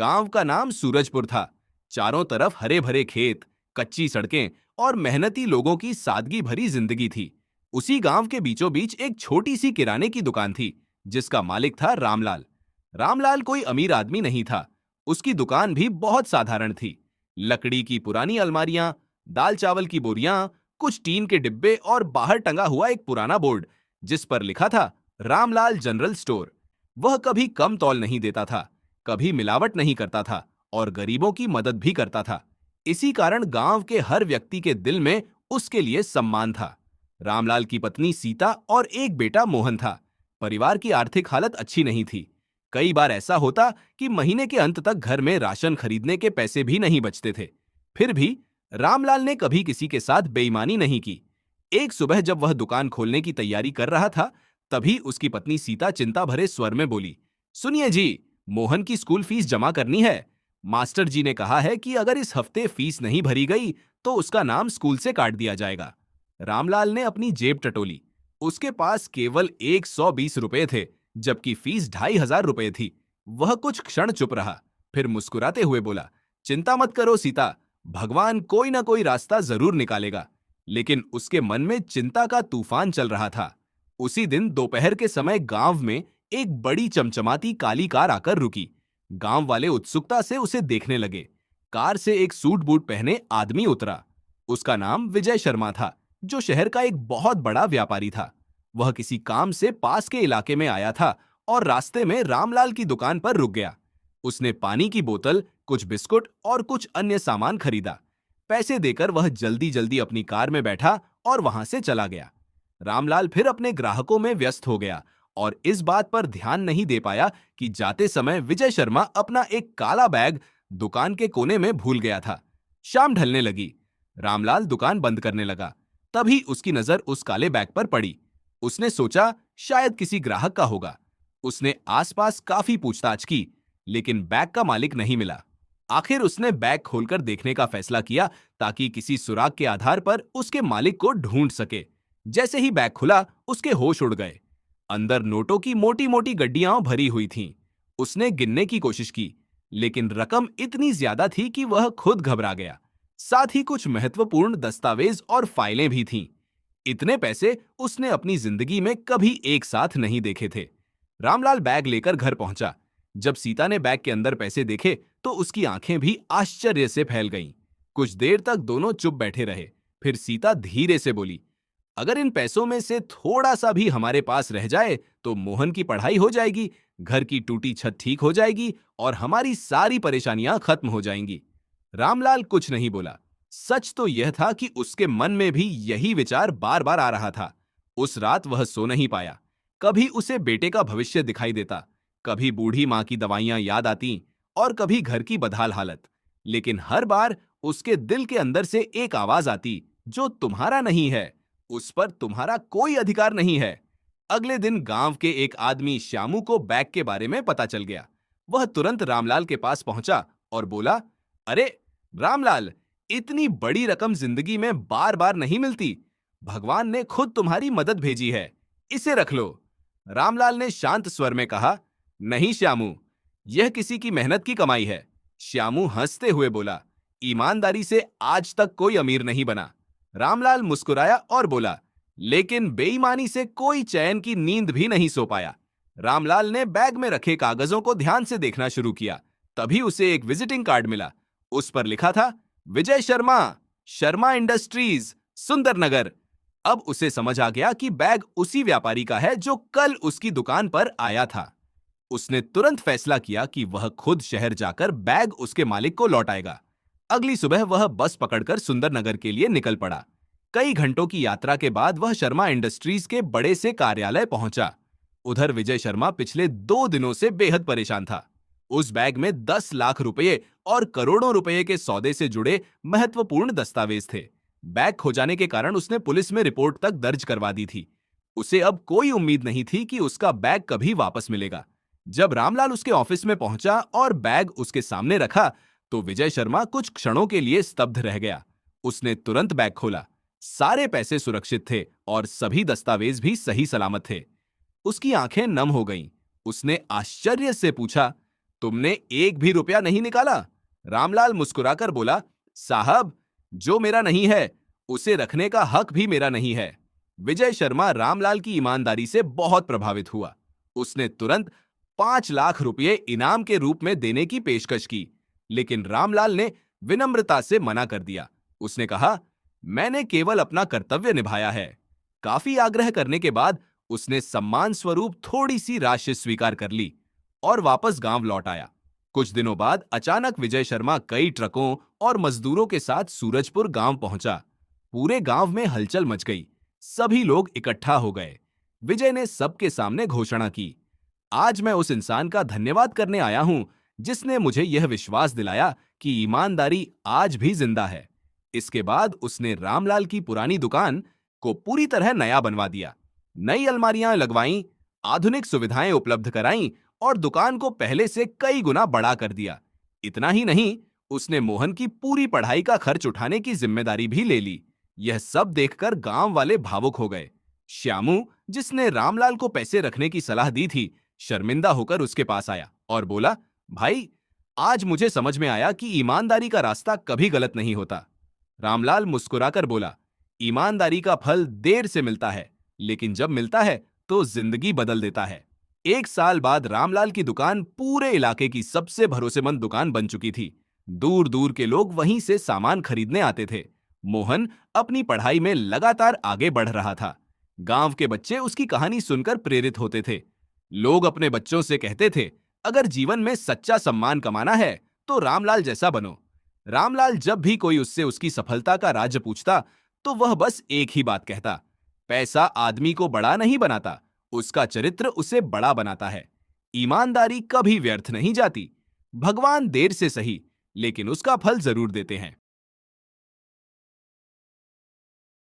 गांव का नाम सूरजपुर था। चारों तरफ हरे भरे खेत, कच्ची सड़कें और मेहनती लोगों की सादगी भरी जिंदगी थी। उसी गांव के बीचों बीच एक छोटी सी किराने की दुकान थी, जिसका मालिक था रामलाल। रामलाल कोई अमीर आदमी नहीं था। उसकी दुकान भी बहुत साधारण थी। लकड़ी की पुरानी अलमारियां, दाल चावल की बोरियां, कुछ टीन के डिब्बे और बाहर टंगा हुआ एक पुराना बोर्ड, जिस पर लिखा था रामलाल जनरल स्टोर। वह कभी कम तौल नहीं देता था, कभी मिलावट नहीं करता था और गरीबों की मदद भी करता था। इसी कारण गांव के हर व्यक्ति के दिल में उसके लिए सम्मान था। रामलाल की पत्नी सीता और एक बेटा मोहन था। परिवार की आर्थिक हालत अच्छी नहीं थी। कई बार ऐसा होता कि महीने के अंत तक घर में राशन खरीदने के पैसे भी नहीं बचते थे। फिर भी रामलाल ने कभी किसी के साथ बेईमानी नहीं की। एक सुबह जब वह दुकान खोलने की तैयारी कर रहा था, तभी उसकी पत्नी सीता चिंता भरे स्वर में बोली, सुनिए जी, मोहन की स्कूल फीस जमा करनी है। मास्टर जी ने कहा है कि अगर इस हफ्ते फीस नहीं भरी गई तो उसका नाम स्कूल से काट दिया जाएगा। रामलाल ने अपनी जेब टटोली। उसके पास केवल 120 रुपए थे, जबकि फीस 2500 रुपए थी। वह कुछ क्षण चुप रहा, फिर मुस्कुराते हुए बोला, चिंता मत करो सीता, भगवान कोई ना कोई रास्ता जरूर निकालेगा। लेकिन उसके मन में चिंता का तूफान चल रहा था। उसी दिन दोपहर के समय गांव में एक बड़ी चमचमाती काली कार आकर रुकी। गांव वाले उत्सुकता से उसे देखने लगे। कार से एक सूट बूट पहने आदमी उतरा। उसका नाम विजय शर्मा था, जो शहर का एक बहुत बड़ा व्यापारी था। वह किसी काम से पास के इलाके में आया था और रास्ते में रामलाल की दुकान पर रुक गया। उसने पानी की बोतल, कुछ बिस्कुट और कुछ अन्य सामान खरीदा। पैसे देकर वह जल्दी जल्दी अपनी कार में बैठा और वहां से चला गया। रामलाल फिर अपने ग्राहकों में व्यस्त हो गया और इस बात पर ध्यान नहीं दे पाया कि जाते समय विजय शर्मा अपना एक काला बैग दुकान के कोने में भूल गया था। शाम ढलने लगी। रामलाल दुकान बंद करने लगा। तभी उसकी नजर उस काले बैग पर पड़ी। उसने सोचा शायद किसी ग्राहक का होगा। उसने आसपास काफी पूछताछ की, लेकिन बैग का मालिक नहीं मिला। आखिर उसने बैग खोलकर देखने का फैसला किया, ताकि किसी सुराग के आधार पर उसके मालिक को ढूंढ सके। जैसे ही बैग खुला, उसके होश उड़ गए। अंदर नोटों की मोटी मोटी गड्डियां भरी हुई थीं। उसने गिनने की कोशिश की, लेकिन रकम इतनी ज्यादा थी कि वह खुद घबरा गया। साथ ही कुछ महत्वपूर्ण दस्तावेज और फाइलें भी थीं। इतने पैसे उसने अपनी जिंदगी में कभी एक साथ नहीं देखे थे। रामलाल बैग लेकर घर पहुंचा। जब सीता ने बैग के अंदर पैसे देखे तो उसकी आंखें भी आश्चर्य से फैल गईं। कुछ देर तक दोनों चुप बैठे रहे। फिर सीता धीरे से बोली, अगर इन पैसों में से थोड़ा सा भी हमारे पास रह जाए तो मोहन की पढ़ाई हो जाएगी, घर की टूटी छत ठीक हो जाएगी और हमारी सारी परेशानियां खत्म हो जाएंगी। रामलाल कुछ नहीं बोला। सच तो यह था कि उसके मन में भी यही विचार बार बार आ रहा था। उस रात वह सो नहीं पाया। कभी उसे बेटे का भविष्य दिखाई देता, कभी बूढ़ी मां की दवाइयां याद आती और कभी घर की बदहाल हालत। लेकिन हर बार उसके दिल के अंदर से एक आवाज आती, जो तुम्हारा नहीं है, उस पर तुम्हारा कोई अधिकार नहीं है। अगले दिन गांव के एक आदमी श्यामू को बैग के बारे में पता चल गया। वह तुरंत रामलाल के पास पहुंचा और बोला, अरे रामलाल, इतनी बड़ी रकम जिंदगी में बार बार नहीं मिलती। भगवान ने खुद तुम्हारी मदद भेजी है, इसे रख लो। रामलाल ने शांत स्वर में कहा, नहीं श्यामू, यह किसी की मेहनत की कमाई है। श्यामू हंसते हुए बोला, ईमानदारी से आज तक कोई अमीर नहीं बना। रामलाल मुस्कुराया और बोला, लेकिन बेईमानी से कोई चैन की नींद भी नहीं सो पाया। रामलाल ने बैग में रखे कागजों को ध्यान से देखना शुरू किया। तभी उसे एक विजिटिंग कार्ड मिला। उस पर लिखा था, विजय शर्मा, शर्मा इंडस्ट्रीज, सुंदरनगर। अब उसे समझ आ गया कि बैग उसी व्यापारी का है जो कल उसकी दुकान पर आया था। उसने तुरंत फैसला किया कि वह खुद शहर जाकर बैग उसके मालिक को लौटाएगा। अगली सुबह वह बस पकड़कर सुंदरनगर के लिए निकल पड़ा। कई घंटों की यात्रा के बाद वह शर्मा इंडस्ट्रीज के बड़े से कार्यालय पहुंचा। उधर विजय शर्मा पिछले 2 दिनों से बेहद परेशान था। उस बैग में 10 लाख रुपए और करोड़ों रुपए के सौदे से जुड़े महत्वपूर्ण दस्तावेज थे। बैग खो जाने के कारण उसने पुलिस में रिपोर्ट तक दर्ज करवा दी थी। उसे अब कोई उम्मीद नहीं थी कि उसका बैग कभी वापस मिलेगा। जब रामलाल उसके ऑफिस में पहुंचा और बैग उसके सामने रखा, तो विजय शर्मा कुछ क्षणों के लिए स्तब्ध रह गया। उसने तुरंत बैग खोला। सारे पैसे सुरक्षित थे और सभी दस्तावेज भी सही सलामत थे। उसकी आंखें नम हो गईं। उसने आश्चर्य से पूछा, तुमने एक भी रुपया नहीं निकाला? रामलाल मुस्कुराकर बोला, साहब, जो मेरा नहीं है उसे रखने का हक भी मेरा नहीं है। विजय शर्मा रामलाल की ईमानदारी से बहुत प्रभावित हुआ। उसने तुरंत 5 लाख रुपये इनाम के रूप में देने की पेशकश की, लेकिन रामलाल ने विनम्रता से मना कर दिया। उसने कहा, मैंने केवल अपना कर्तव्य निभाया है। काफी आग्रह करने के बाद उसने सम्मान स्वरूप थोड़ी सी राशि स्वीकार कर ली और वापस गांव लौट आया। कुछ दिनों बाद अचानक विजय शर्मा कई ट्रकों और मजदूरों के साथ सूरजपुर गांव पहुंचा। पूरे गांव में हलचल मच गई। सभी लोग इकट्ठा हो गए। विजय ने सबके सामने घोषणा की, आज मैं उस इंसान का धन्यवाद करने आया हूं जिसने मुझे यह विश्वास दिलाया कि ईमानदारी आज भी जिंदा है। इसके बाद उसने रामलाल की पुरानी दुकान को पूरी तरह नया बनवा दिया। नई अलमारियां लगवाईं, आधुनिक सुविधाएं उपलब्ध कराईं और दुकान को पहले से कई गुना बड़ा कर दिया। इतना ही नहीं, उसने मोहन की पूरी पढ़ाई का खर्च उठाने की जिम्मेदारी भी ले ली। यह सब देखकर गांव वाले भावुक हो गए। श्यामू, जिसने रामलाल को पैसे रखने की सलाह दी थी, शर्मिंदा होकर उसके पास आया और बोला, भाई, आज मुझे समझ में आया कि ईमानदारी का रास्ता कभी गलत नहीं होता। रामलाल मुस्कुराकर बोला, ईमानदारी का फल देर से मिलता है, लेकिन जब मिलता है तो जिंदगी बदल देता है। 1 साल बाद रामलाल की दुकान पूरे इलाके की सबसे भरोसेमंद दुकान बन चुकी थी। दूर दूर के लोग वहीं से सामान खरीदने आते थे। मोहन अपनी पढ़ाई में लगातार आगे बढ़ रहा था। गांव के बच्चे उसकी कहानी सुनकर प्रेरित होते थे। लोग अपने बच्चों से कहते थे, अगर जीवन में सच्चा सम्मान कमाना है तो रामलाल जैसा बनो। रामलाल जब भी कोई उससे उसकी सफलता का राज पूछता तो वह बस एक ही बात कहता, पैसा आदमी को बड़ा नहीं बनाता, उसका चरित्र उसे बड़ा बनाता है। ईमानदारी कभी व्यर्थ नहीं जाती। भगवान देर से सही, लेकिन उसका फल जरूर देते हैं।